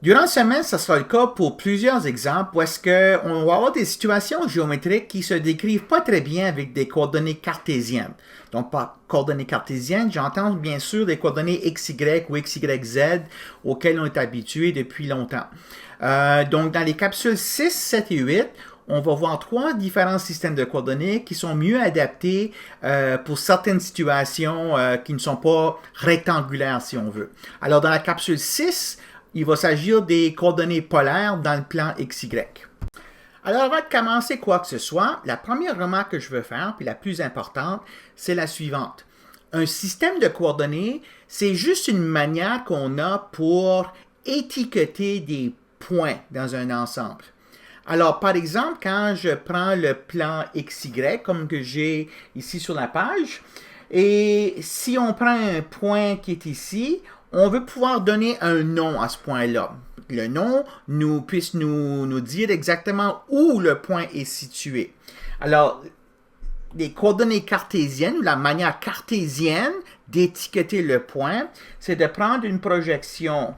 Durant la semaine, ça sera le cas pour plusieurs exemples où est-ce qu'on va avoir des situations géométriques qui se décrivent pas très bien avec des coordonnées cartésiennes. Donc, par coordonnées cartésiennes, j'entends bien sûr des coordonnées XY ou XYZ auxquelles on est habitué depuis longtemps. Donc, dans les capsules 6, 7 et 8, on va voir trois différents systèmes de coordonnées qui sont mieux adaptés pour certaines situations qui ne sont pas rectangulaires, si on veut. Alors, dans la capsule 6, il va s'agir des coordonnées polaires dans le plan XY. Alors, avant de commencer quoi que ce soit, la première remarque que je veux faire, puis la plus importante, c'est la suivante. Un système de coordonnées, c'est juste une manière qu'on a pour étiqueter des points dans un ensemble. Alors, par exemple, quand je prends le plan XY, comme que j'ai ici sur la page, et si on prend un point qui est ici, on veut pouvoir donner un nom à ce point-là. Le nom puisse nous dire exactement où le point est situé. Alors, les coordonnées cartésiennes, ou la manière cartésienne d'étiqueter le point, c'est de prendre une projection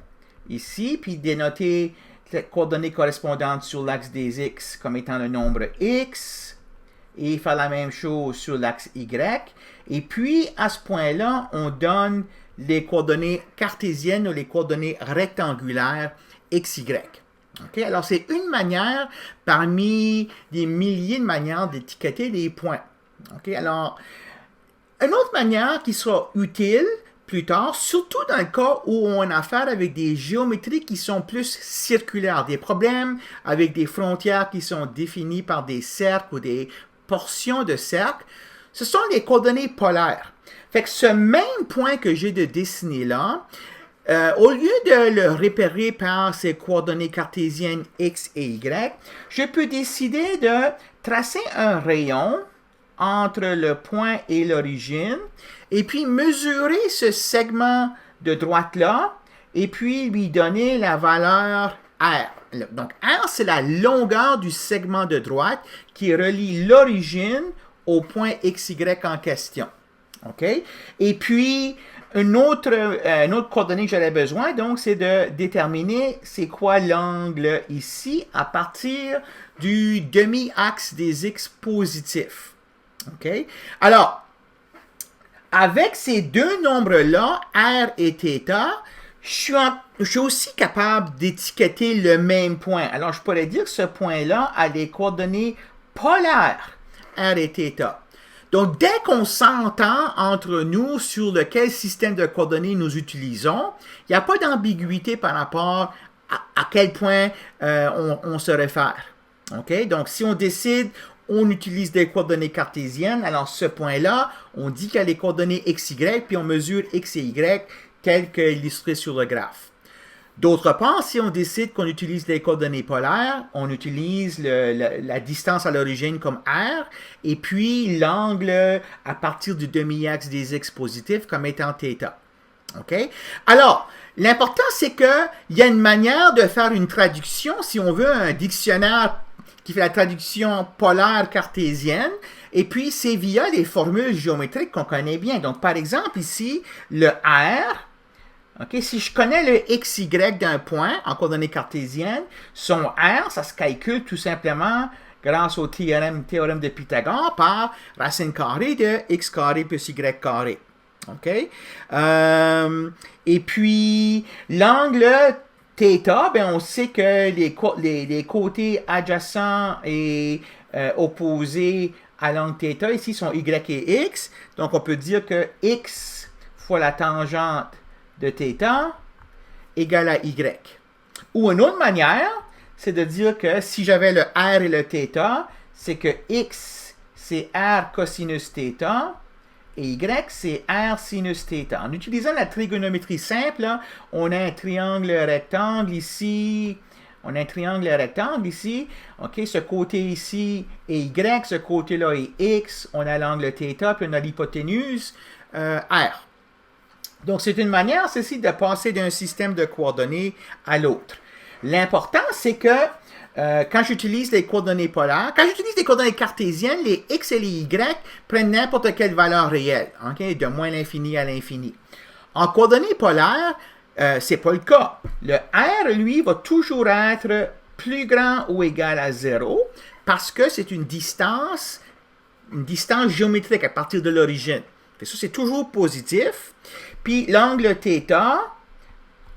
ici, puis dénoter les coordonnées correspondantes sur l'axe des X comme étant le nombre X, et faire la même chose sur l'axe Y. Et puis, à ce point-là, on donne les coordonnées cartésiennes ou les coordonnées rectangulaires XY. Okay? Alors, c'est une manière parmi des milliers de manières d'étiqueter les points. Okay? Alors, une autre manière qui sera utile plus tard, surtout dans le cas où on a affaire avec des géométries qui sont plus circulaires, des problèmes avec des frontières qui sont définies par des cercles ou des portions de cercles, ce sont les coordonnées polaires. Fait que ce même point que j'ai de dessiner là, au lieu de le repérer par ces coordonnées cartésiennes X et Y, je peux décider de tracer un rayon entre le point et l'origine, et puis mesurer ce segment de droite-là, et puis lui donner la valeur R. Donc, R, c'est la longueur du segment de droite qui relie l'origine au point XY en question. OK? Et puis, une autre coordonnée que j'aurais besoin, donc, c'est de déterminer c'est quoi l'angle ici à partir du demi-axe des X positifs. OK? Alors, avec ces deux nombres-là, R et θ, je suis aussi capable d'étiqueter le même point. Alors, je pourrais dire que ce point-là a des coordonnées polaires, R et θ. Donc, dès qu'on s'entend entre nous sur lequel système de coordonnées nous utilisons, il n'y a pas d'ambiguïté par rapport à quel point on se réfère. OK? Donc, si on décide, on utilise des coordonnées cartésiennes, alors ce point-là, on dit qu'il y a les coordonnées XY, puis on mesure X et Y telles qu'illustrées sur le graphe. D'autre part, si on décide qu'on utilise les coordonnées polaires, on utilise la distance à l'origine comme R, et puis l'angle à partir du demi-axe des X positifs comme étant θ. OK? Alors, l'important, c'est qu'il y a une manière de faire une traduction, si on veut, un dictionnaire qui fait la traduction polaire cartésienne, et puis c'est via les formules géométriques qu'on connaît bien. Donc, par exemple, ici, le R, okay, si je connais le XY d'un point en coordonnées cartésiennes, son R, ça se calcule tout simplement grâce au théorème de Pythagore par racine carrée de x carré plus y carré. Okay? Et puis, l'angle θ, ben on sait que les côtés adjacents et opposés à l'angle θ ici sont y et x. Donc, on peut dire que x fois la tangente de θ égale à y. Ou une autre manière, c'est de dire que si j'avais le r et le θ, c'est que x, c'est r cosinus θ, et y, c'est r sinus θ. En utilisant la trigonométrie simple, là, on a un triangle rectangle ici, OK, ce côté ici est y, ce côté-là est x, on a l'angle θ, puis on a l'hypoténuse r. Donc, c'est une manière, ceci, de passer d'un système de coordonnées à l'autre. L'important, c'est que quand j'utilise les coordonnées polaires, quand j'utilise les coordonnées cartésiennes, les x et les y prennent n'importe quelle valeur réelle, okay, de moins l'infini à l'infini. En coordonnées polaires, c'est pas le cas. Le R, lui, va toujours être plus grand ou égal à 0 parce que c'est une distance géométrique à partir de l'origine. Ça, c'est toujours positif. Puis l'angle θ,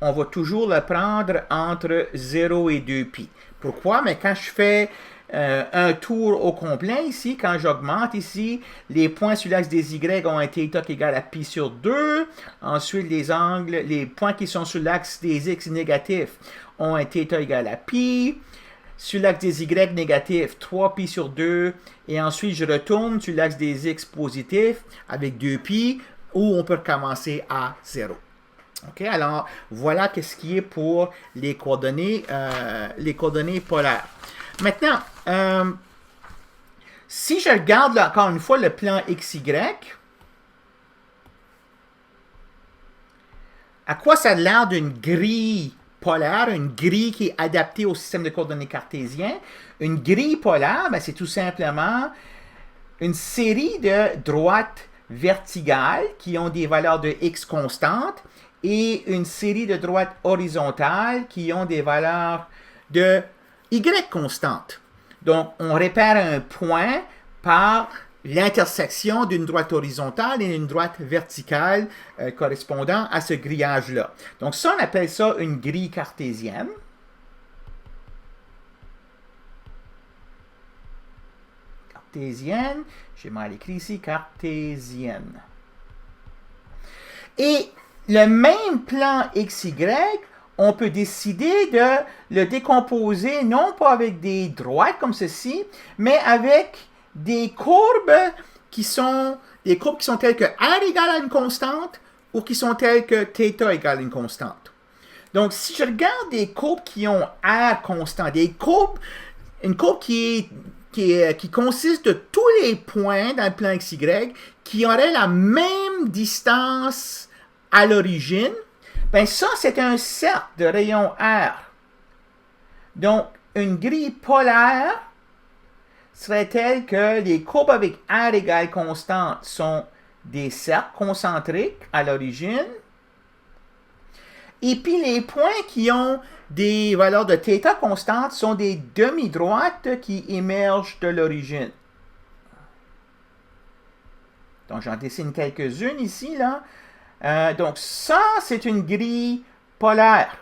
on va toujours le prendre entre 0 et 2π. Pourquoi? Mais quand je fais un tour au complet ici, quand j'augmente ici, les points sur l'axe des Y ont un θ qui est égal à π sur 2. Ensuite, les points qui sont sur l'axe des X négatifs ont un θ égal à π. Sur l'axe des Y négatifs, 3π sur 2. Et ensuite, je retourne sur l'axe des X positifs avec 2π, où on peut recommencer à 0. OK, alors voilà qu'est-ce qui est pour les coordonnées polaires. Maintenant, si je regarde là, encore une fois le plan XY, à quoi ça a l'air d'une grille polaire, une grille qui est adaptée au système de coordonnées cartésien? Une grille polaire, ben, c'est tout simplement une série de droites verticales qui ont des valeurs de x constantes et une série de droites horizontales qui ont des valeurs de y constantes. Donc, on répare un point par l'intersection d'une droite horizontale et d'une droite verticale correspondant à ce grillage-là. Donc, ça, on appelle ça une grille cartésienne. Cartésienne, j'ai mal écrit ici, cartésienne. Et le même plan XY, on peut décider de le décomposer non pas avec des droites comme ceci, mais avec des courbes qui sont telles que R égale à une constante ou qui sont telles que θ égale à une constante. Donc, si je regarde des courbes qui ont R constant, une courbe qui consiste de tous les points dans le plan XY qui auraient la même distance à l'origine, ben ça, c'est un cercle de rayon R. Donc, une grille polaire serait telle que les courbes avec R égale constante sont des cercles concentriques à l'origine. Et puis, les points qui ont des valeurs de θ constantes sont des demi-droites qui émergent de l'origine. Donc, j'en dessine quelques-unes ici, là. Donc, ça, c'est une grille polaire.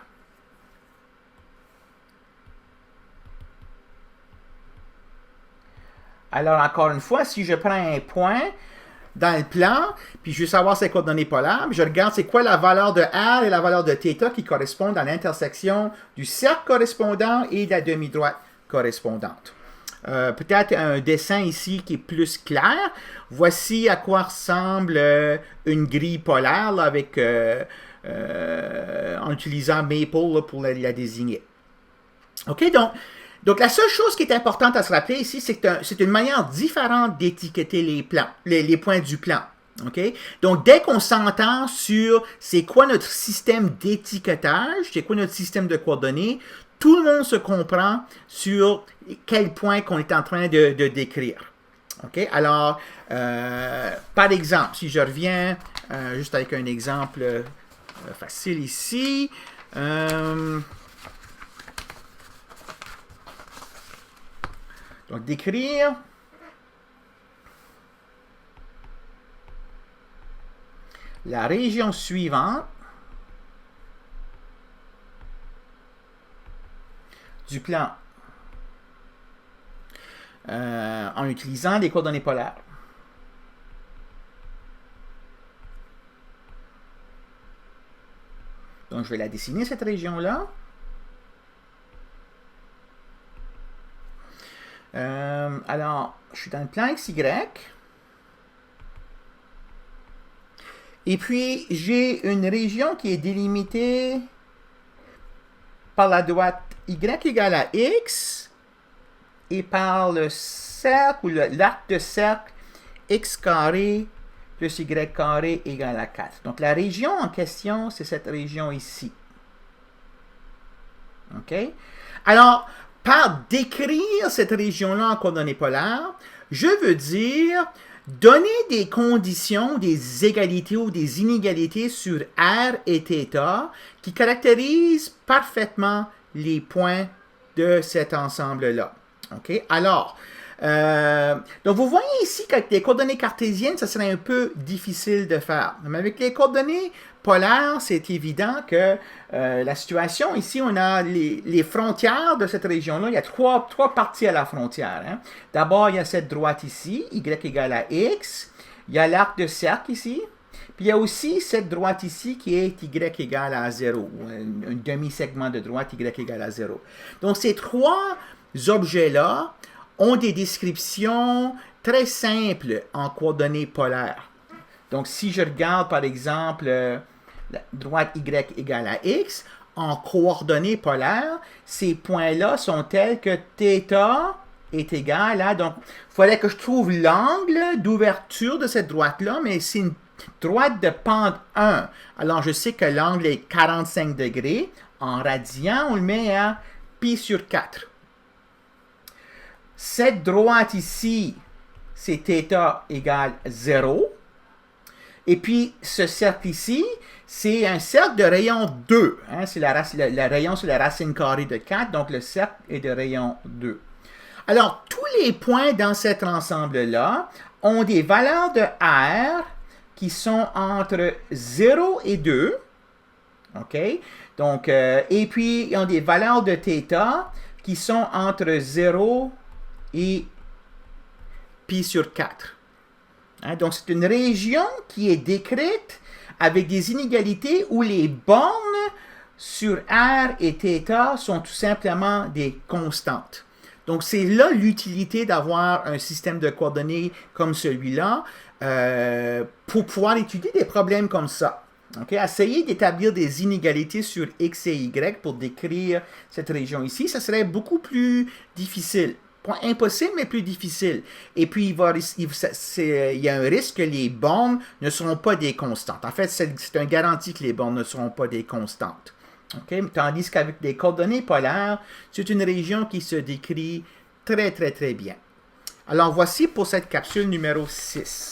Alors, encore une fois, si je prends un point dans le plan, puis je veux savoir ses coordonnées polaires, je regarde c'est quoi la valeur de R et la valeur de θ qui correspondent à l'intersection du cercle correspondant et de la demi-droite correspondante. Peut-être un dessin ici qui est plus clair. Voici à quoi ressemble une grille polaire là, avec, en utilisant Maple là, pour la désigner. OK, donc la seule chose qui est importante à se rappeler ici, c'est que c'est une manière différente d'étiqueter les points du plan. Okay? Donc, dès qu'on s'entend sur c'est quoi notre système d'étiquetage, c'est quoi notre système de coordonnées, tout le monde se comprend sur quel point qu'on est en train de décrire. Okay? Alors, par exemple, si je reviens juste avec un exemple facile ici, donc décrire la région suivante du plan en utilisant les coordonnées polaires. Donc, je vais la dessiner, cette région-là. Alors, je suis dans le plan XY. Et puis, j'ai une région qui est délimitée par la droite Y égale à X et par le cercle ou l'arc de cercle X carré plus Y carré égale à 4. Donc, la région en question, c'est cette région ici. OK? Alors, par décrire cette région-là en coordonnées polaires, je veux dire Donner des conditions, des égalités ou des inégalités sur R et θ qui caractérisent parfaitement les points de cet ensemble-là. OK? Alors, donc vous voyez ici qu'avec les coordonnées cartésiennes, ça serait un peu difficile de faire. Mais avec les coordonnées polaires, c'est évident que la situation, ici, on a les frontières de cette région-là. Il y a trois parties à la frontière. Hein. D'abord, il y a cette droite ici, y égale à x. Il y a l'arc de cercle ici. Puis il y a aussi cette droite ici qui est y égale à 0, un demi-segment de droite y égale à 0. Donc ces trois objets-là ont des descriptions très simples en coordonnées polaires. Donc si je regarde par exemple la droite y égale à x, en coordonnées polaires, ces points-là sont tels que θ est égal à... Donc il faudrait que je trouve l'angle d'ouverture de cette droite-là, mais c'est une droite de pente 1. Alors, je sais que l'angle est 45 degrés. En radian, on le met à pi sur 4. Cette droite ici, c'est θ égale 0. Et puis, ce cercle ici, c'est un cercle de rayon 2. Hein? C'est le rayon, c'est la racine carrée de 4, donc le cercle est de rayon 2. Alors, tous les points dans cet ensemble-là ont des valeurs de R qui sont entre 0 et 2, OK? Donc, et puis, ils ont des valeurs de θ qui sont entre 0 et pi sur 4. Hein? Donc, c'est une région qui est décrite avec des inégalités où les bornes sur R et θ sont tout simplement des constantes. Donc, c'est là l'utilité d'avoir un système de coordonnées comme celui-là pour pouvoir étudier des problèmes comme ça. Okay? Essayer d'établir des inégalités sur X et Y pour décrire cette région ici, ça serait beaucoup plus difficile. Pas impossible, mais plus difficile. Et puis, il y a un risque que les bornes ne seront pas des constantes. En fait, c'est un garanti que les bornes ne seront pas des constantes. Okay? Tandis qu'avec des coordonnées polaires, c'est une région qui se décrit très, très, très bien. Alors, voici pour cette capsule numéro 6.